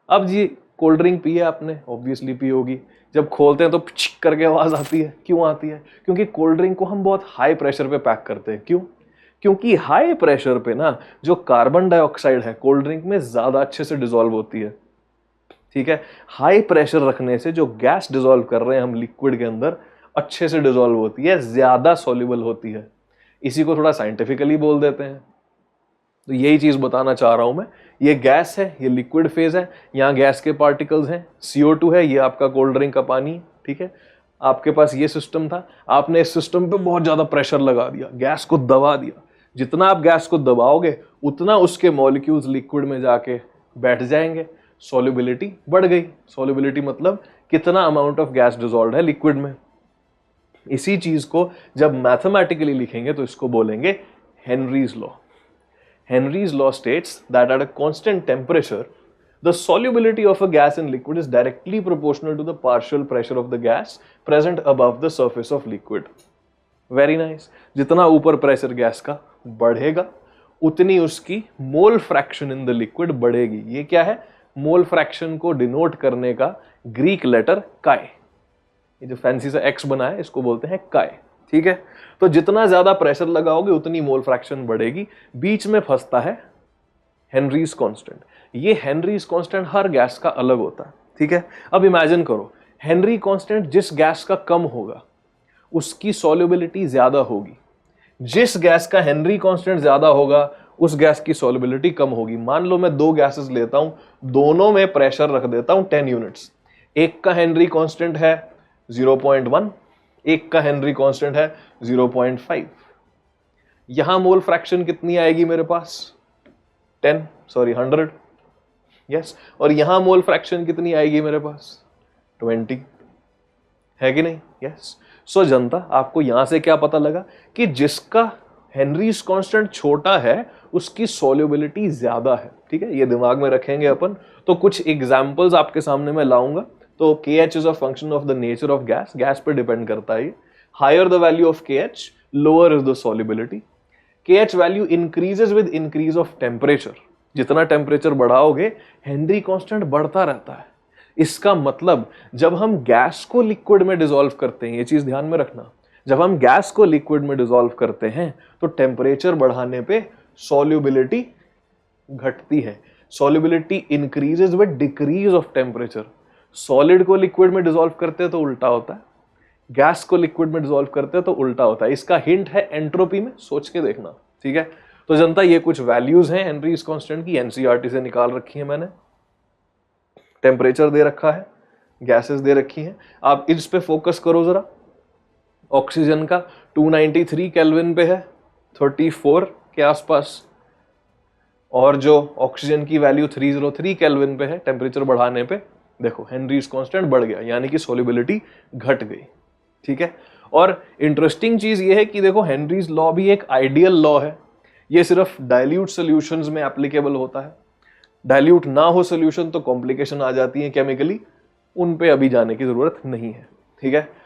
अब जी cold drink P है आपने, ऑब्वियसली पी होगी, जब खोलते हैं तो पिच करके आवाज आती है। क्यों आती है? क्योंकि कोल्ड ड्रिंक को हम बहुत हाई प्रेशर पे पैक करते हैं। क्यों? क्योंकि हाई प्रेशर पे ना जो कार्बन डाइऑक्साइड है कोल्ड ड्रिंक में ज्यादा अच्छे से डिसॉल्व होती है। ठीक है, हाई प्रेशर रखने से जो गैस डिसॉल्व कर रहे हैं हम लिक्विड के अंदर अच्छे से डिसॉल्व होती है, ज्यादा सॉल्युबल होती है। इसी को थोड़ा साइंटिफिकली बोल देते हैं। तो यही चीज बताना चाह रहा हूं मैं। ये गैस है, ये लिक्विड फेज है, यहाँ गैस के पार्टिकल्स हैं, CO2 है, ये आपका कोल्ड ड्रिंक का पानी। ठीक है, आपके पास ये सिस्टम था, आपने इस सिस्टम पे बहुत ज्यादा प्रेशर लगा दिया, गैस को दबा दिया। जितना आप गैस को दबाओगे उतना उसके मॉलिक्यूल्स लिक्विड में जाके बैठ जाएंगे, सॉल्युबिलिटी बढ़ गई। सॉल्युबिलिटी मतलब कितना अमाउंट ऑफ गैस डिसॉल्व्ड है लिक्विड में। इसी चीज को जब मैथमेटिकली लिखेंगे तो इसको बोलेंगे Henry's law. Henry's law states that at a constant temperature, the solubility of a gas in liquid is directly proportional to the partial pressure of the gas present above the surface of liquid. Very nice. जितना ऊपर pressure gas का बढ़ेगा उतनी उसकी mole fraction in the liquid बढ़ेगी। ये क्या है? मोल फ्रैक्शन को डिनोट करने का ग्रीक लेटर काय। ये जो फैंसी सा एक्स बना है इसको बोलते हैं काय। ठीक है, तो जितना ज्यादा प्रेशर लगाओगे उतनी मोल फ्रैक्शन बढ़ेगी। बीच में फंसता है हेनरीज कांस्टेंट। ये हेनरीज कांस्टेंट हर गैस का अलग होता है। ठीक है, अब इमेजिन करो हेनरी कांस्टेंट जिस गैस का कम होगा उसकी सॉल्युबिलिटी ज्यादा होगी, जिस गैस का हेनरी कांस्टेंट ज्यादा होगा उस गैस की सॉल्युबिलिटी कम होगी। मान लो मैं दो गैसेस लेता हूं, दोनों में प्रेशर रख देता हूं 10 यूनिट्स। एक का हेनरी कांस्टेंट है 0.1, एक का हेनरी कांस्टेंट है 0.5। यहां मोल फ्रैक्शन कितनी आएगी मेरे पास? 100। यस, और यहां मोल फ्रैक्शन कितनी आएगी मेरे पास? 20, है कि नहीं? यस। सो जनता, आपको यहां से क्या पता लगा कि जिसका हेनरीज कांस्टेंट छोटा है उसकी सॉल्युबिलिटी ज्यादा है। ठीक है, ये दिमाग में रखेंगे अपन। तो कुछ एग्जांपल्स आपके सामने मैं लाऊंगा। तो KH is a function of the nature of gas, gas पे डिपेंड करता है ये। Higher the value of KH, lower is the solubility. KH value increases with increase of temperature. जितना टेम्परेचर बढ़ाओगे हेनरी कांस्टेंट बढ़ता रहता है। इसका मतलब जब हम गैस को लिक्विड में डिसॉल्व करते हैं, ये चीज ध्यान में रखना, जब हम गैस को लिक्विड में डिसॉल्व करते हैं तो टेम्परेचर बढ़ाने पे सॉल्युबिलिटी घटती है। Solubility increases with decrease of temperature. Solid को लिक्विड में डिसॉल्व करते हैं तो उल्टा होता है, गैस को लिक्विड में डिसॉल्व करते हैं तो उल्टा होता है। इसका हिंट है एंट्रोपी में, सोच के देखना। ठीक है, तो जनता ये कुछ वैल्यूज हैं हेनरीज कांस्टेंट की, NCERT से निकाल रखी है मैंने। टेम्परेचर दे रखा है, गैसेस दे रखी हैं, आप इस पे फोकस करो जरा। ऑक्सीजन का 293 केल्विन पे है, 34 के आसपास, और जो ऑक्सीजन की वैल्यू 303 केल्विन पे है टेम्परेचर बढ़ाने पे, देखो हेनरीज कांस्टेंट बढ़ गया, यानी कि सॉल्युबिलिटी घट गई। ठीक है, और इंटरेस्टिंग चीज ये है कि देखो हेनरीज लॉ भी एक आइडियल लॉ है। ये सिर्फ डाइल्यूट सॉल्यूशंस में एप्लीकेबल होता है। डाइल्यूट ना हो सॉल्यूशन तो कॉम्प्लिकेशन आ जाती है केमिकली, उन पे अभी जाने की जरूरत नहीं है। ठीक है,